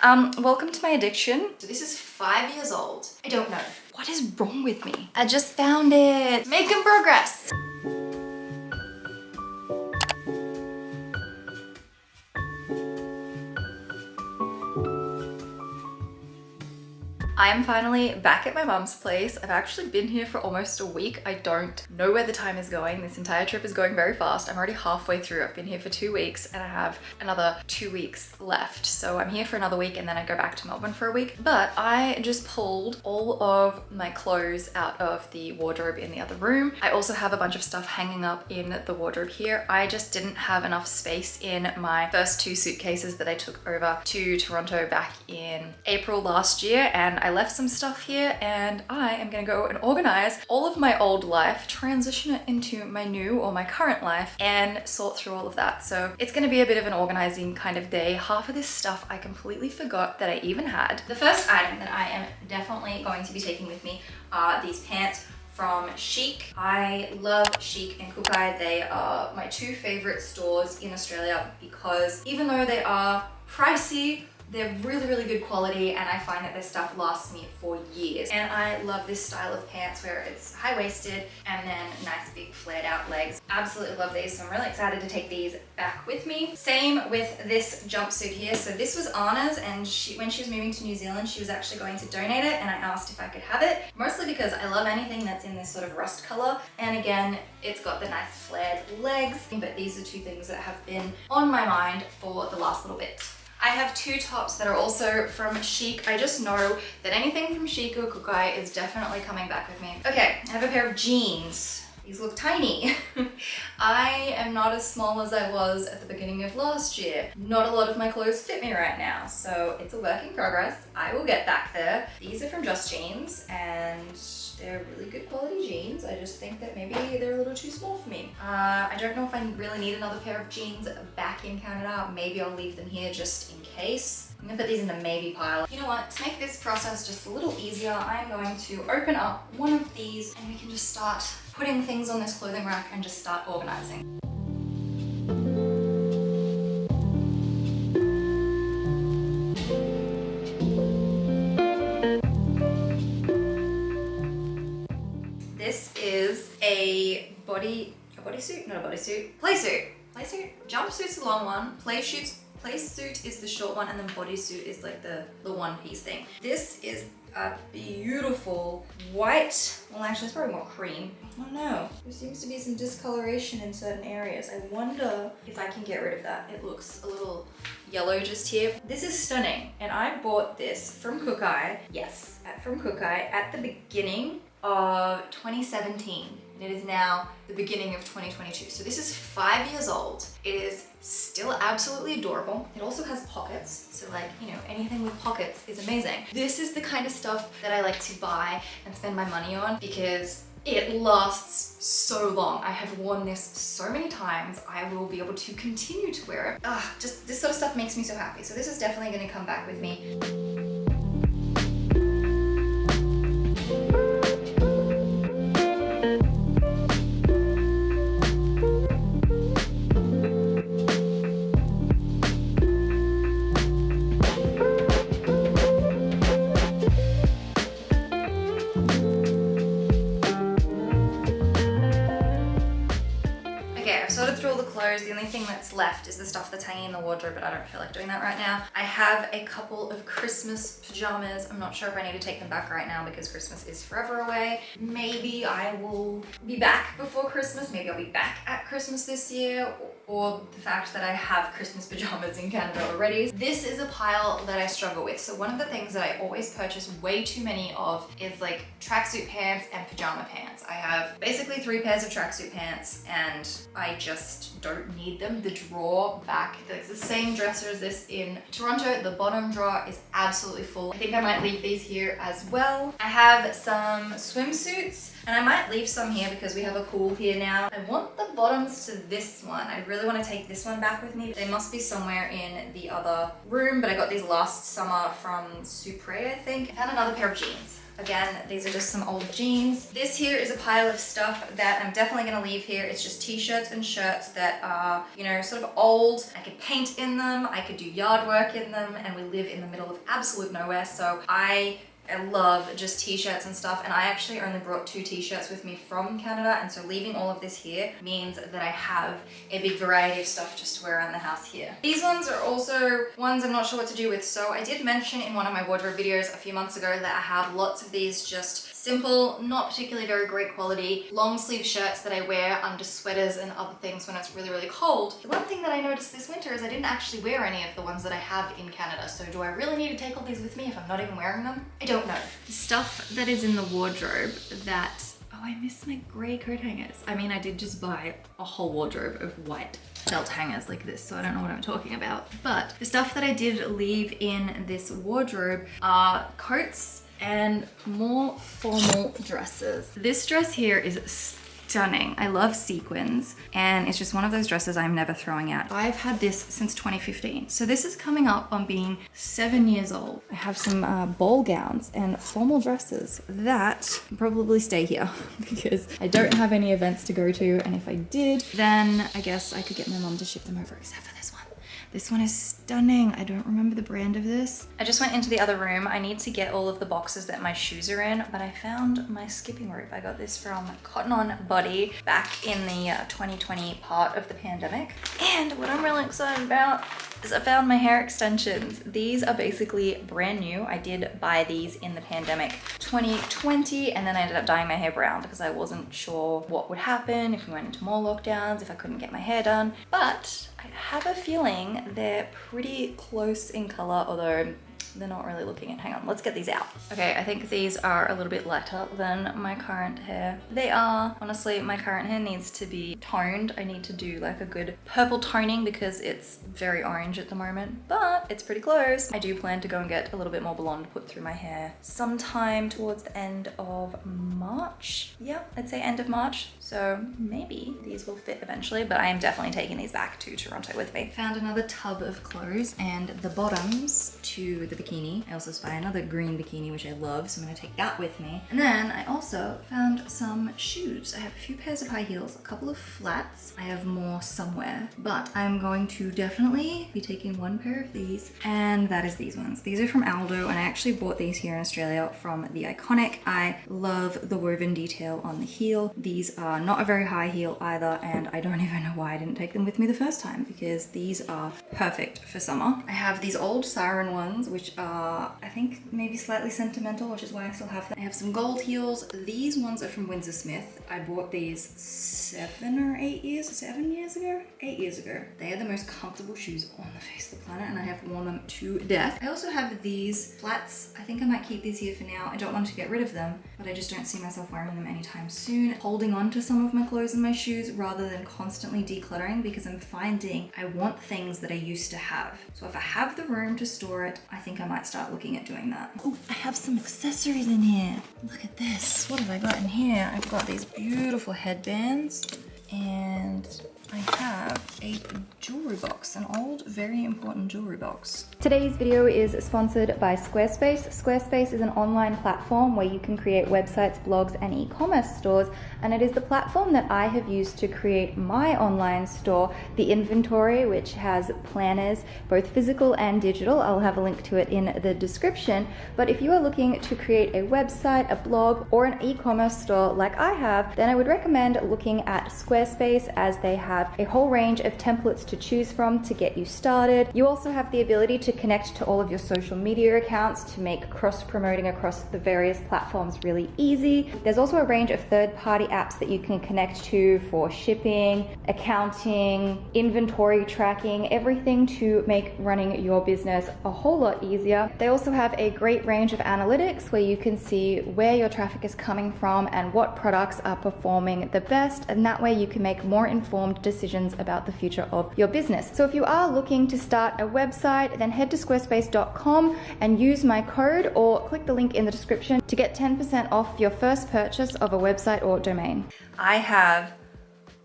Welcome to my addiction. So this is 5 years old. I don't know. What is wrong with me? I just found it. Making progress. I am finally back at my mum's place. I've actually been here for almost a week. I don't know where the time is going. This entire trip is going very fast. I'm already halfway through. I've been here for 2 weeks and I have another 2 weeks left. So I'm here for another week and then I go back to Melbourne for a week. But I just pulled all of my clothes out of the wardrobe in the other room. I also have a bunch of stuff hanging up in the wardrobe here. I just didn't have enough space in my first 2 suitcases that I took over to Toronto back in April last year, and I left some stuff here and I am gonna go and organize all of my old life, transition it into my new or my current life and sort through all of that. So it's gonna be a bit of an organizing kind of day. Half of this stuff I completely forgot that I even had. The first item that I am definitely going to be taking with me are these pants from Chic. I love Chic and Kukai. They are my 2 favorite stores in Australia because even though they are pricey, they're really good quality and I find that their stuff lasts me for years. And I love this style of pants where it's high-waisted and then nice big flared out legs. Absolutely love these, so I'm really excited to take these back with me. Same with this jumpsuit here. So this was Anna's and when she was moving to New Zealand, she was actually going to donate it and I asked if I could have it, mostly because I love anything that's in this sort of rust color. And again, it's got the nice flared legs, but these are 2 things that have been on my mind for the last little bit. I have 2 tops that are also from Chic. I just know that anything from Chic or Kukai is definitely coming back with me. Okay, I have a pair of jeans. These look tiny. I am not as small as I was at the beginning of last year. Not a lot of my clothes fit me right now, so it's a work in progress. I will get back there. These are from Just Jeans and they're really good quality jeans. I just think that maybe they're a little too small for me. I don't know if I really need another pair of jeans back in Canada. Maybe I'll leave them here just in case. I'm gonna put these in the maybe pile. You know what, to make this process just a little easier, I'm going to open up one of these and we can just start putting things on this clothing rack and just start organizing. This is a bodysuit? Not a bodysuit. Playsuit. Jumpsuit's the long one. Playsuit is the short one, and then bodysuit is like the one-piece thing. This is a beautiful white, well actually it's probably more cream. I don't know. There seems to be some discoloration in certain areas. I wonder if I can get rid of that. It looks a little yellow just here. This is stunning, and I bought this from Kukai. Yes, from Kukai at the beginning of 2017. And it is now the beginning of 2022. So this is 5 years old. It is still absolutely adorable. It also has pockets. So like, you know, anything with pockets is amazing. This is the kind of stuff that I like to buy and spend my money on because it lasts so long. I have worn this so many times. I will be able to continue to wear it. Just this sort of stuff makes me so happy. So this is definitely gonna come back with me. The only thing that's left is the stuff that's hanging in the wardrobe, but I don't feel like doing that right now. I have a couple of Christmas pajamas. I'm not sure if I need to take them back right now because Christmas is forever away. Maybe I will be back before Christmas. Maybe I'll be back at Christmas this year, or the fact that I have Christmas pajamas in Canada already. This is a pile that I struggle with. So one of the things that I always purchase way too many of is like tracksuit pants and pajama pants. I have basically 3 pairs of tracksuit pants and I just don't need them. The drawer back, it's the same dresser as this in Toronto. The bottom drawer is absolutely full. I think I might leave these here as well. I have some swimsuits and I might leave some here because we have a pool here now. I want the bottoms to this one. I really want to take this one back with me. They must be somewhere in the other room, but I got these last summer from Supre, I think. I found another pair of jeans. Again, these are just some old jeans. This here is a pile of stuff that I'm definitely gonna leave here. It's just t-shirts and shirts that are, you know, sort of old. I could paint in them, I could do yard work in them, and we live in the middle of absolute nowhere, so I love just t-shirts and stuff, and I actually only brought 2 t-shirts with me from Canada, and so leaving all of this here means that I have a big variety of stuff just to wear around the house here. These ones are also ones I'm not sure what to do with, so I did mention in one of my wardrobe videos a few months ago that I have lots of these just simple, not particularly very great quality, long sleeve shirts that I wear under sweaters and other things when it's really, really cold. The one thing that I noticed this winter is I didn't actually wear any of the ones that I have in Canada, so do I really need to take all these with me if I'm not even wearing them? I don't know. The stuff that is in the wardrobe that, oh, I miss my gray coat hangers. I mean, I did just buy a whole wardrobe of white felt hangers like this, so I don't know what I'm talking about. But the stuff that I did leave in this wardrobe are coats and more formal dresses. This dress here is stunning. I love sequins, and it's just one of those dresses I'm never throwing out. I've had this since 2015, so this is coming up on being 7 years old. I have some ball gowns and formal dresses that probably stay here because I don't have any events to go to, and if I did, then I guess I could get my mom to ship them over, except for this one. This one is stunning. I don't remember the brand of this. I just went into the other room. I need to get all of the boxes that my shoes are in, but I found my skipping rope. I got this from Cotton On Body back in the 2020 part of the pandemic. And what I'm really excited about is I found my hair extensions. These are basically brand new. I did buy these in the pandemic 2020, and then I ended up dyeing my hair brown because I wasn't sure what would happen if we went into more lockdowns, if I couldn't get my hair done. But I have a feeling they're pretty close in color, although they're not really looking at. Hang on, let's get these out. Okay, I think these are a little bit lighter than my current hair. They are. Honestly, my current hair needs to be toned. I need to do like a good purple toning because it's very orange at the moment, but it's pretty close. I do plan to go and get a little bit more blonde put through my hair sometime towards the end of March. Yeah, I'd say end of March. So maybe these will fit eventually, but I am definitely taking these back to Toronto with me. Found another tub of clothes and the bottoms to the bikini. I also spy another green bikini, which I love, so I'm gonna take that with me. And then I also found some shoes. I have a few pairs of high heels, a couple of flats. I have more somewhere, but I'm going to definitely be taking one pair of these, and that is these ones. These are from Aldo, and I actually bought these here in Australia from The Iconic. I love the woven detail on the heel. These are not a very high heel either, and I don't even know why I didn't take them with me the first time because these are perfect for summer. I have these old Siren ones, which are, I think, maybe slightly sentimental, which is why I still have them. I have some gold heels. These ones are from Windsor Smith. I bought these 7 years ago? 8 years ago. They are the most comfortable shoes on the face of the planet, and I have worn them to death. I also have these flats. I think I might keep these here for now. I don't want to get rid of them, but I just don't see myself wearing them anytime soon. Holding on to some of my clothes and my shoes rather than constantly decluttering, because I'm finding I want things that I used to have. So if I have the room to store it, I think I might start looking at doing that. Oh, I have some accessories in here. Look at this. What have I got in here? I've got these beautiful headbands, and I have a jewelry box, an old, very important jewelry box. Today's video is sponsored by Squarespace. Squarespace is an online platform where you can create websites, blogs, and e-commerce stores, and it is the platform that I have used to create my online store, The Inventory, which has planners, both physical and digital. I'll have a link to it in the description. But if you are looking to create a website, a blog, or an e-commerce store like I have, then I would recommend looking at Squarespace, as they have a whole range of templates to choose from to get you started. You also have the ability to connect to all of your social media accounts to make cross-promoting across the various platforms really easy. There's also a range of third-party apps that you can connect to for shipping, accounting, inventory tracking, everything to make running your business a whole lot easier. They also have a great range of analytics where you can see where your traffic is coming from and what products are performing the best, and that way you can make more informed decisions about the future of your business. So if you are looking to start a website, then head to squarespace.com and use my code, or click the link in the description to get 10% off your first purchase of a website or domain. I have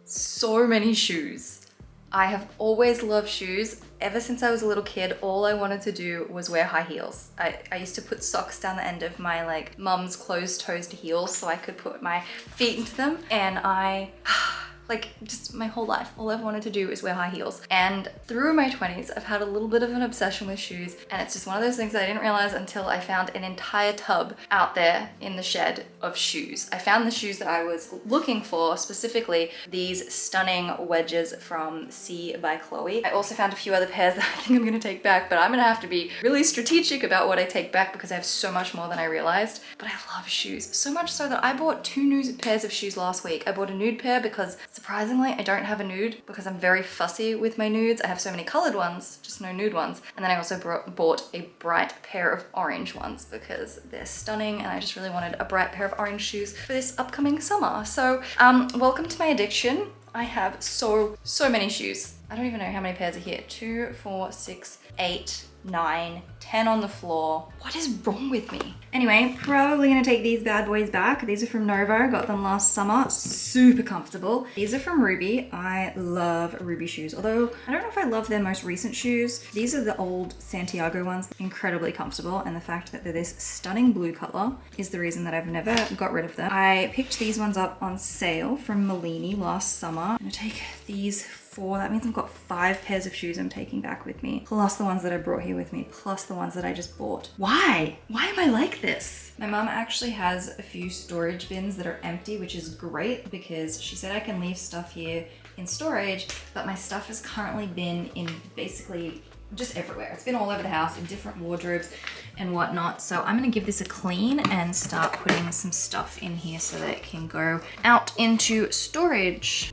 so many shoes. I have always loved shoes. ever since I was a little kid, all I wanted to do was wear high heels. I used to put socks down the end of my like mum's closed-toed heels so I could put my feet into them, and like just my whole life, all I've wanted to do is wear high heels. And through my 20s, I've had a little bit of an obsession with shoes, and it's just one of those things that I didn't realize until I found an entire tub out there in the shed of shoes. I found the shoes that I was looking for, specifically these stunning wedges from C by Chloe. I also found a few other pairs that I think I'm gonna take back, but I'm gonna have to be really strategic about what I take back because I have so much more than I realized. But I love shoes, so much so that I bought 2 new pairs of shoes last week. I bought a nude pair because surprisingly, I don't have a nude because I'm very fussy with my nudes. I have so many colored ones, just no nude ones. And then I also bought a bright pair of orange ones because they're stunning, and I just really wanted a bright pair of orange shoes for this upcoming summer. So welcome to my addiction. I have so many shoes. I don't even know how many pairs are here. 2, 4, 6, 8, 9, 10 on the floor. What is wrong with me? Anyway, probably gonna take these bad boys back. These are from Novo, got them last summer, super comfortable. These are from Ruby. I love Ruby shoes, although I don't know if I love their most recent shoes. These are the old Santiago ones, incredibly comfortable, and the fact that they're this stunning blue color is the reason that I've never got rid of them. I picked these ones up on sale from Melini last summer. I'm gonna take these 4, that means I've got 5 pairs of shoes I'm taking back with me, plus the ones that I brought here with me, plus the ones that I just bought. Why am I like this? My mum actually has a few storage bins that are empty, which is great because she said I can leave stuff here in storage, but my stuff has currently been in basically just everywhere. It's been all over the house in different wardrobes and whatnot. So I'm gonna give this a clean and start putting some stuff in here so that it can go out into storage.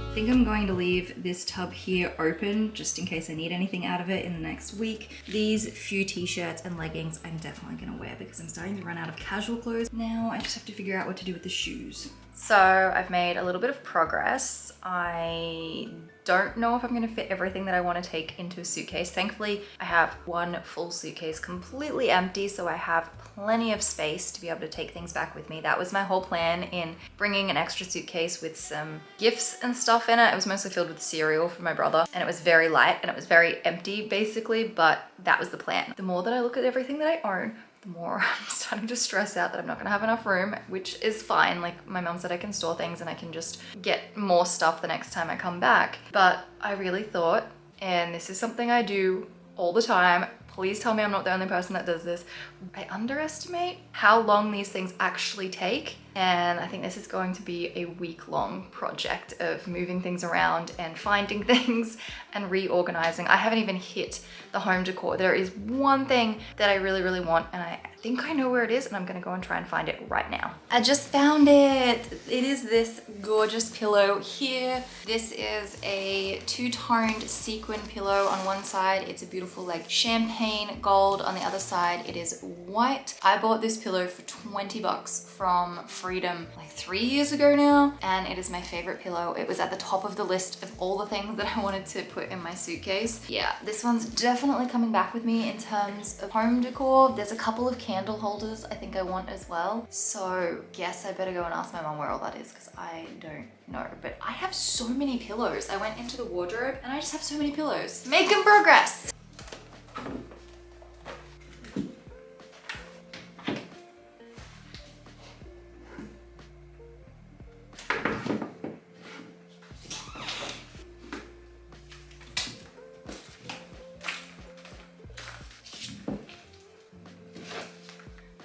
I think I'm going to leave this tub here open just in case I need anything out of it in the next week. These few t-shirts and leggings I'm definitely gonna wear because I'm starting to run out of casual clothes. Now I just have to figure out what to do with the shoes. So I've made a little bit of progress. I don't know if I'm gonna fit everything that I want to take into a suitcase. Thankfully, I have one full suitcase completely empty, so I have plenty of space to be able to take things back with me. That was my whole plan in bringing an extra suitcase with some gifts and stuff in it. It was mostly filled with cereal for my brother, and it was very light and it was very empty basically, but that was the plan. The more that I look at everything that I own, the more I'm starting to stress out that I'm not gonna have enough room, which is fine. Like my mum said I can store things and I can just get more stuff the next time I come back. But I really thought, and this is something I do all the time, please tell me I'm not the only person that does this, I underestimate how long these things actually take. And I think this is going to be a week-long project of moving things around and finding things and reorganizing. I haven't even hit the home decor. There is one thing that I really, really want, and I think I know where it is, and I'm gonna go and try and find it right now. I just found it. It is this gorgeous pillow here. This is a two-toned sequin pillow. On one side, it's a beautiful like champagne gold. On the other side, it is white. I bought this pillow for 20 bucks from Freedom like 3 years ago now, and it is my favorite pillow. It was at the top of the list of all the things that I wanted to put in my suitcase. Yeah, this one's definitely coming back with me in terms of home decor. There's a couple of candle holders I think I want as well. So guess I better go and ask my mom where all that is because I don't know. But I have so many pillows. I went into the wardrobe and I just have so many pillows. Making progress.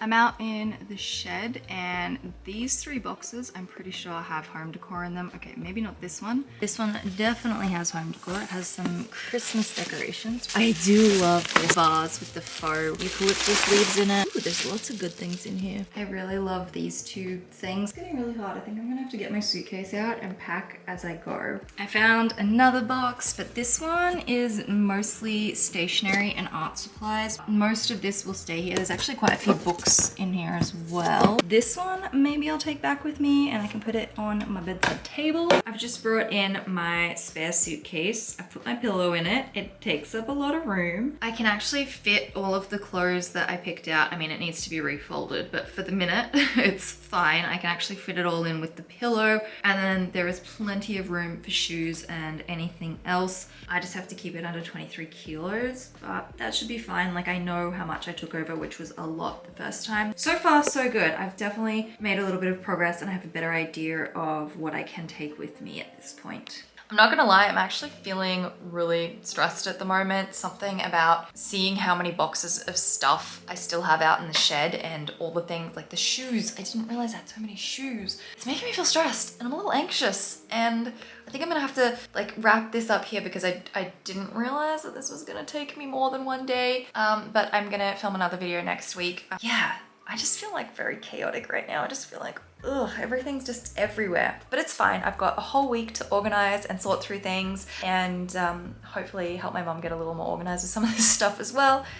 I'm out in the shed and these 3 boxes I'm pretty sure have home decor in them. Okay, maybe not this one. This one definitely has home decor. It has some Christmas decorations. I do love this vase with the faux eucalyptus leaves in it. Ooh, there's lots of good things in here. I really love these 2 things. It's getting really hard. I think I'm gonna have to get my suitcase out and pack as I go. I found another box, but this one is mostly stationery and art supplies. Most of this will stay here. There's actually quite a few books in here as well. This one maybe I'll take back with me and I can put it on my bedside table. I've just brought in my spare suitcase. I've put my pillow in it. It takes up a lot of room. I can actually fit all of the clothes that I picked out. I mean, it needs to be refolded, but for the minute, it's fine. I can actually fit it all in with the pillow. And then there is plenty of room for shoes and anything else. I just have to keep it under 23 kilos, but that should be fine. Like, I know how much I took over, which was a lot the first time. So far, so good. I've definitely made a little bit of progress and I have a better idea of what I can take with me at this point. I'm not gonna lie, I'm actually feeling really stressed at the moment. Something about seeing how many boxes of stuff I still have out in the shed and all the things, like the shoes. I didn't realize I had so many shoes. It's making me feel stressed and I'm a little anxious, and I think I'm gonna have to like wrap this up here because I didn't realize that this was gonna take me more than 1 day. But I'm gonna film another video next week. Yeah, I just feel like very chaotic right now. I just feel like, ugh, everything's just everywhere. But it's fine. I've got a whole week to organize and sort through things and hopefully help my mom get a little more organized with some of this stuff as well.